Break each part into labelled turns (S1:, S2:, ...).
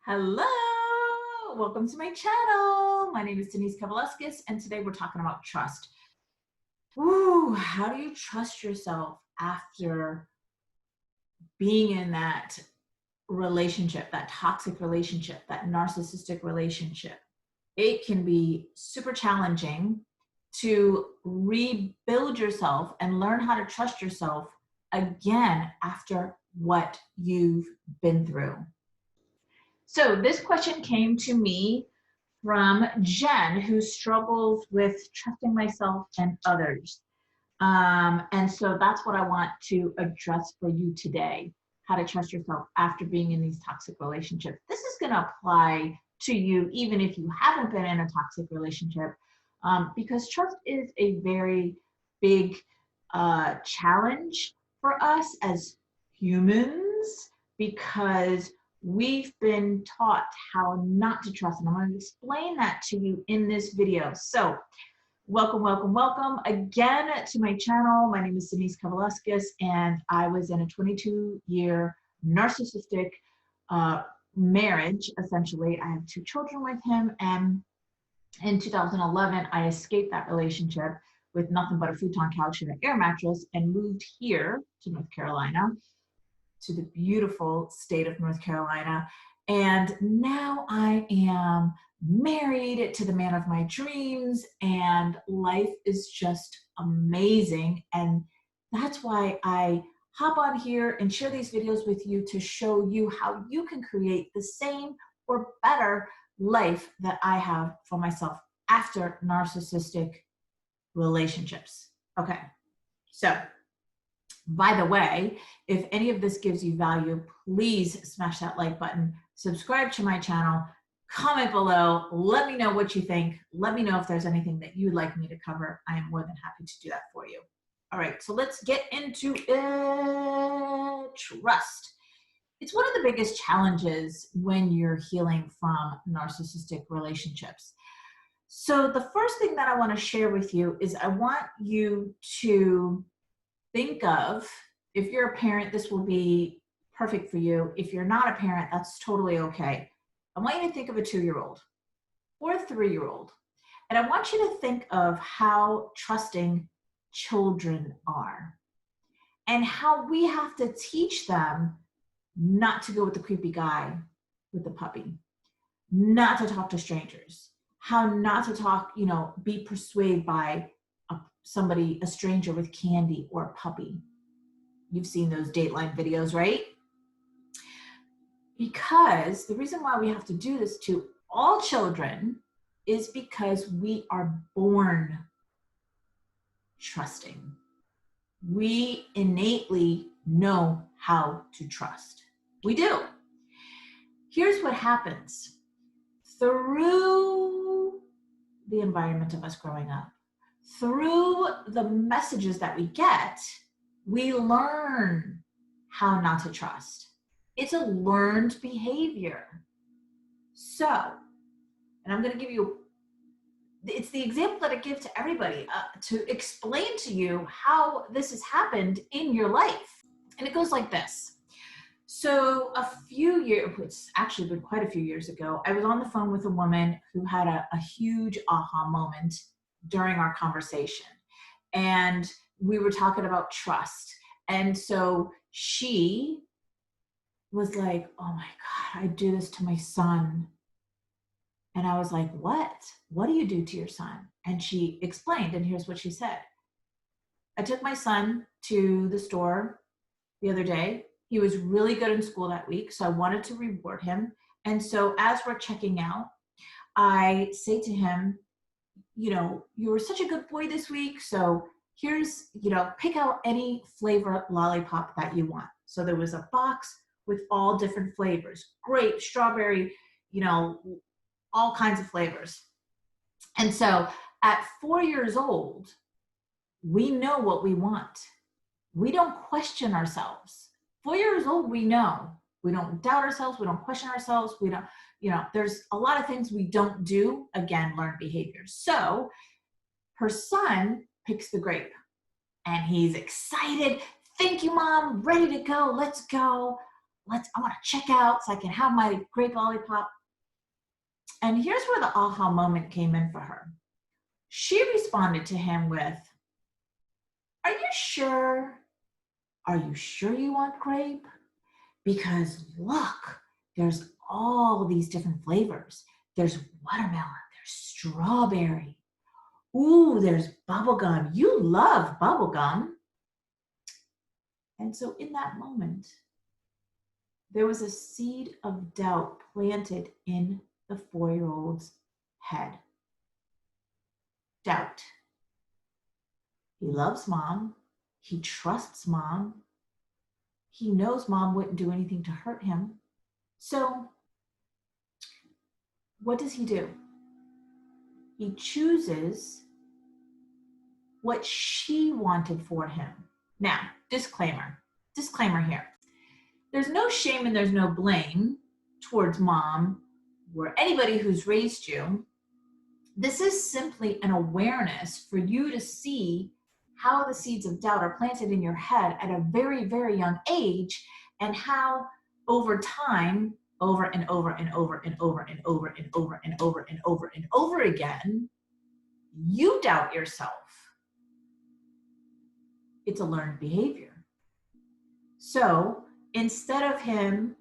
S1: Hello, welcome to my channel. My name is Denise Kavaliauskas, and today we're talking about trust. Ooh, how do you trust yourself after being in that relationship, that toxic relationship, that narcissistic relationship? It can be super challenging to rebuild yourself and learn how to trust yourself again after what you've been through. So this question came to me from Jen, who struggles with trusting myself and others. And so that's what I want to address for you today, how to trust yourself after being in these toxic relationships. This is going to apply to you even if you haven't been in a toxic relationship, because trust is a very big challenge for us as humans, because we've been taught how not to trust. And I'm going to explain that to you in this video. So welcome, welcome, welcome again to my channel. My name is Denise Kavaliauskas, and I was in a 22-year narcissistic marriage, essentially. I have 2 children with him, and in 2011, I escaped that relationship with nothing but a futon couch and an air mattress and moved here to North Carolina, to the beautiful state of North Carolina. And now I am married to the man of my dreams, and life is just amazing. And that's why I hop on here and share these videos with you, to show you how you can create the same or better life that I have for myself after narcissistic relationships. Okay, so by the way, if any of this gives you value, please smash that like button, subscribe to my channel, comment below, let me know what you think. Let me know if there's anything that you'd like me to cover. I am more than happy to do that for you. All right, so let's get into it. Trust. It's one of the biggest challenges when you're healing from narcissistic relationships. So the first thing that I want to share with you is I want you to think of, if you're a parent, this will be perfect for you. If you're not a parent, that's totally okay. I want you to think of a 2-year-old or a 3-year-old. And I want you to think of how trusting children are and how we have to teach them not to go with the creepy guy with the puppy, not to talk to strangers, how not to talk, be persuaded by a stranger with candy or a puppy. You've seen those Dateline videos, right? Because the reason why we have to do this to all children is because we are born trusting. We innately know how to trust. We do. Here's what happens. Through the environment of us growing up, through the messages that we get, we learn how not to trust. It's a learned behavior. So, and I'm going to give you, it's the example that I give to everybody to explain to you how this has happened in your life. And it goes like this. So it's actually been quite a few years ago, I was on the phone with a woman who had a huge aha moment during our conversation. And we were talking about trust. And so she was like, oh my God, I do this to my son. And I was like, what? What do you do to your son? And she explained, and here's what she said. I took my son to the store the other day. He was really good in school that week, so I wanted to reward him. And so as we're checking out, I say to him, you were such a good boy this week, so here's, pick out any flavor lollipop that you want. So there was a box with all different flavors, grape, strawberry, all kinds of flavors. And so at 4 years old, we know what we want. We don't question ourselves. 4 years old, we know. We don't doubt ourselves. We don't question ourselves. We don't, there's a lot of things we don't do. Again, learned behaviors. So her son picks the grape and he's excited. Thank you, Mom. Ready to go. Let's go. I want to check out so I can have my grape lollipop. And here's where the aha moment came in for her. She responded to him with, are you sure? Are you sure you want grape? Because look, there's all these different flavors. There's watermelon, there's strawberry. Ooh, there's bubblegum. You love bubblegum. And so in that moment, there was a seed of doubt planted in the 4-year-old's head. Doubt. He loves mom. He trusts mom. He knows mom wouldn't do anything to hurt him. So what does he do? He chooses what she wanted for him. Now, disclaimer here. There's no shame and there's no blame towards mom or anybody who's raised you. This is simply an awareness for you to see how the seeds of doubt are planted in your head at a very, very young age, and how over time, over and over and over and over and over and over and over and over and over again, you doubt yourself. It's a learned behavior. So instead of him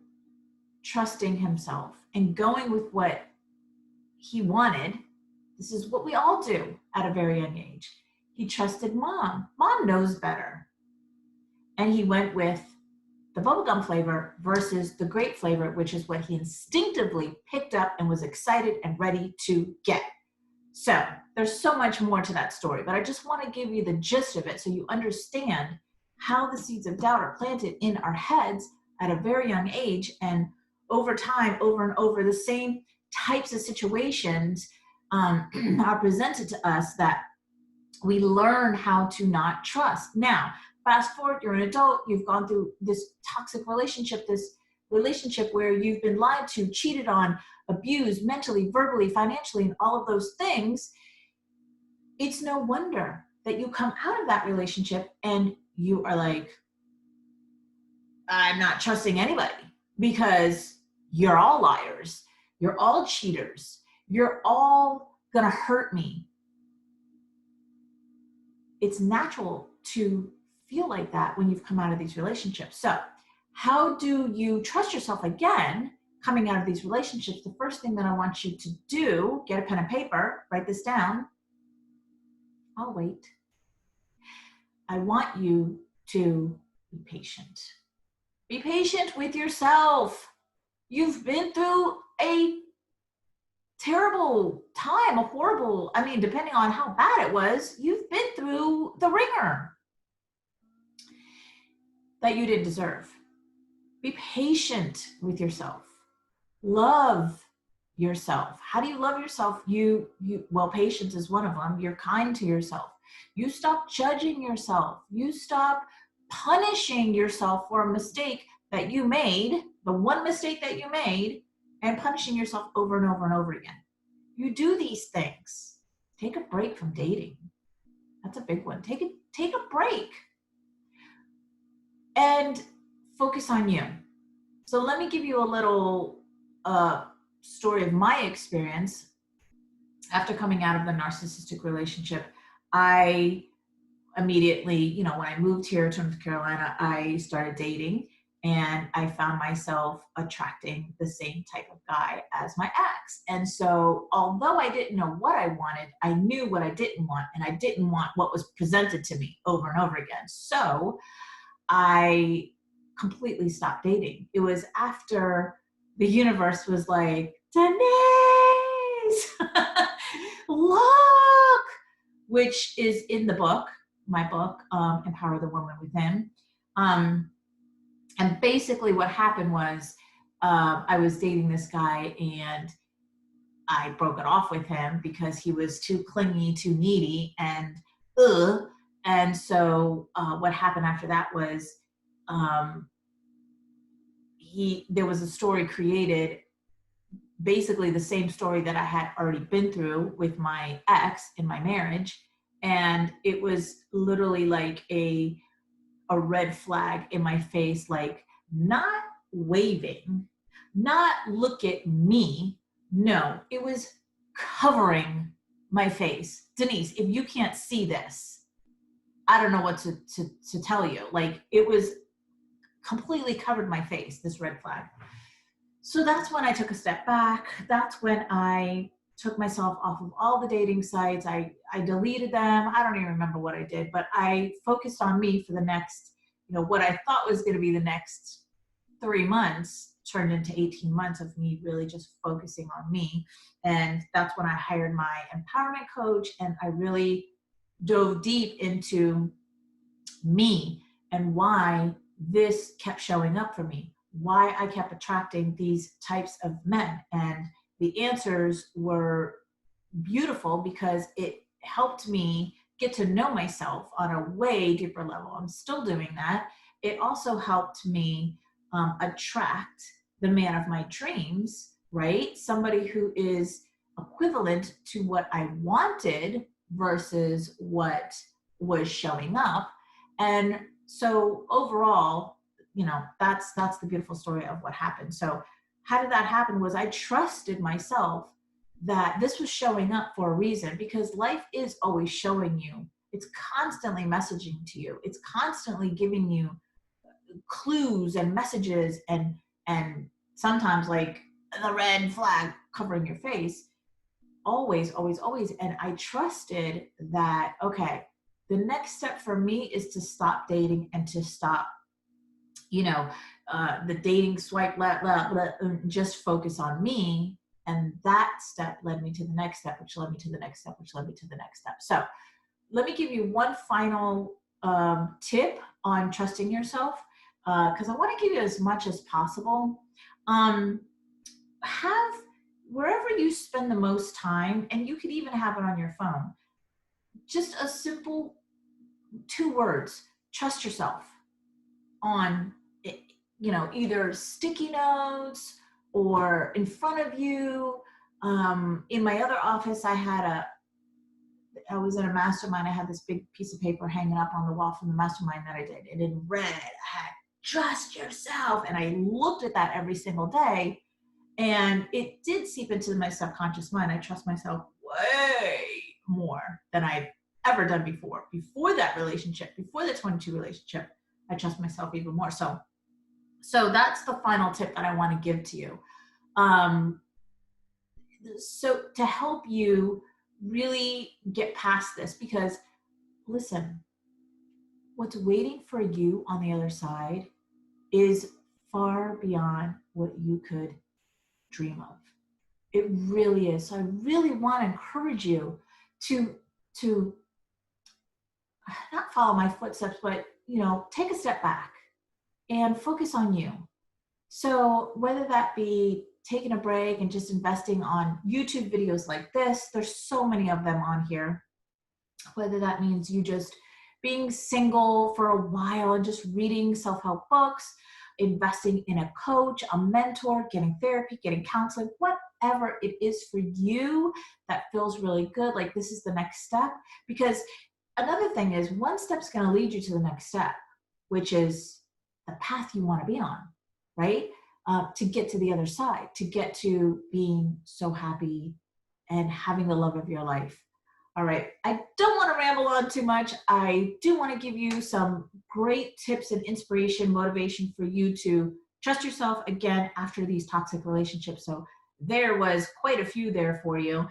S1: trusting himself and going with what he wanted, this is what we all do at a very young age. He trusted mom. Mom knows better. And he went with the bubblegum flavor versus the grape flavor, which is what he instinctively picked up and was excited and ready to get. So there's so much more to that story, but I just want to give you the gist of it so you understand how the seeds of doubt are planted in our heads at a very young age. And over time, over and over, the same types of situations are presented to us that we learn how to not trust. Now, fast forward, you're an adult, you've gone through this toxic relationship, where you've been lied to, cheated on, abused mentally, verbally, financially, and all of those things. It's no wonder that you come out of that relationship and you are like, I'm not trusting anybody, because you're all liars. You're all cheaters. You're all gonna hurt me. It's natural to feel like that when you've come out of these relationships. So how do you trust yourself again coming out of these relationships? The first thing that I want you to do, get a pen and paper, write this down. I'll wait. I want you to be patient. Be patient with yourself. You've been through a terrible time, depending on how bad it was, you've been through the ringer that you didn't deserve. Be patient with yourself. Love yourself. How do you love yourself? Well, patience is one of them. You're kind to yourself. You stop judging yourself. You stop punishing yourself for a mistake that you made, the one mistake that you made, and punishing yourself over and over and over again. You do these things. Take a break from dating. That's a big one. Take a break and focus on you. So let me give you a little story of my experience. After coming out of the narcissistic relationship, I immediately, when I moved here to North Carolina, I started dating, and I found myself attracting the same type of guy as my ex. And so although I didn't know what I wanted, I knew what I didn't want, and I didn't want what was presented to me over and over again. So I completely stopped dating. It was after the universe was like, Denise, look, which is in the book, my book, Empower the Woman Within. And basically what happened was I was dating this guy, and I broke it off with him because he was too clingy, too needy, and so what happened after that was there was a story created, basically the same story that I had already been through with my ex in my marriage. And it was literally like a red flag in my face, like, not waving, not look at me. No, it was covering my face. Denise, if you can't see this, I don't know what to tell you. Like, it was completely covered my face, this red flag. So that's when I took a step back. That's when I took myself off of all the dating sites. I deleted them. I don't even remember what I did, but I focused on me for the next, what I thought was going to be the next 3 months turned into 18 months of me really just focusing on me. And that's when I hired my empowerment coach, and I really dove deep into me and why this kept showing up for me, why I kept attracting these types of men. And the answers were beautiful because it helped me get to know myself on a way deeper level. I'm still doing that. It also helped me attract the man of my dreams, right? Somebody who is equivalent to what I wanted versus what was showing up. And so overall, that's the beautiful story of what happened. So how did that happen was I trusted myself that this was showing up for a reason, because life is always showing you. It's constantly messaging to you. It's constantly giving you clues and messages, and sometimes like the red flag covering your face. Always, always, always. And I trusted that, okay, the next step for me is to stop dating and to stop, the dating swipe, just focus on me. And that step led me to the next step, which led me to the next step, which led me to the next step. So let me give you one final tip on trusting yourself, because I want to give you as much as possible. Have wherever you spend the most time, and you could even have it on your phone, just a simple 2 words: trust yourself, on either sticky notes or in front of you. In my other office, I was in a mastermind. I had this big piece of paper hanging up on the wall from the mastermind that I did, and in red I had trust yourself, and I looked at that every single day, and it did seep into my subconscious mind. I trust myself way more than I've ever done before that relationship, before the 22 relationship. I trust myself even more. So that's the final tip that I want to give to you. So to help you really get past this, because listen, what's waiting for you on the other side is far beyond what you could dream of. It really is. So I really want to encourage you to not follow my footsteps, but take a step back and focus on you. So whether that be taking a break and just investing on YouTube videos like this, there's so many of them on here. Whether that means you just being single for a while and just reading self-help books, investing in a coach, a mentor, getting therapy, getting counseling, whatever it is for you that feels really good, like this is the next step. Because another thing is, one step's going to lead you to the next step, which is the path you want to be on, right? To get to the other side, to get to being so happy and having the love of your life. All right, I don't want to ramble on too much. I do want to give you some great tips and inspiration, motivation for you to trust yourself again after these toxic relationships. So there was quite a few there for you.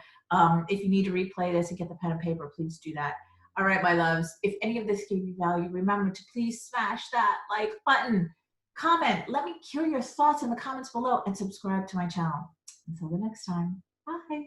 S1: If you need to replay this and get the pen and paper, please do that. All right, my loves, if any of this gave you value, remember to please smash that like button, comment, let me hear your thoughts in the comments below, and subscribe to my channel. Until the next time, bye.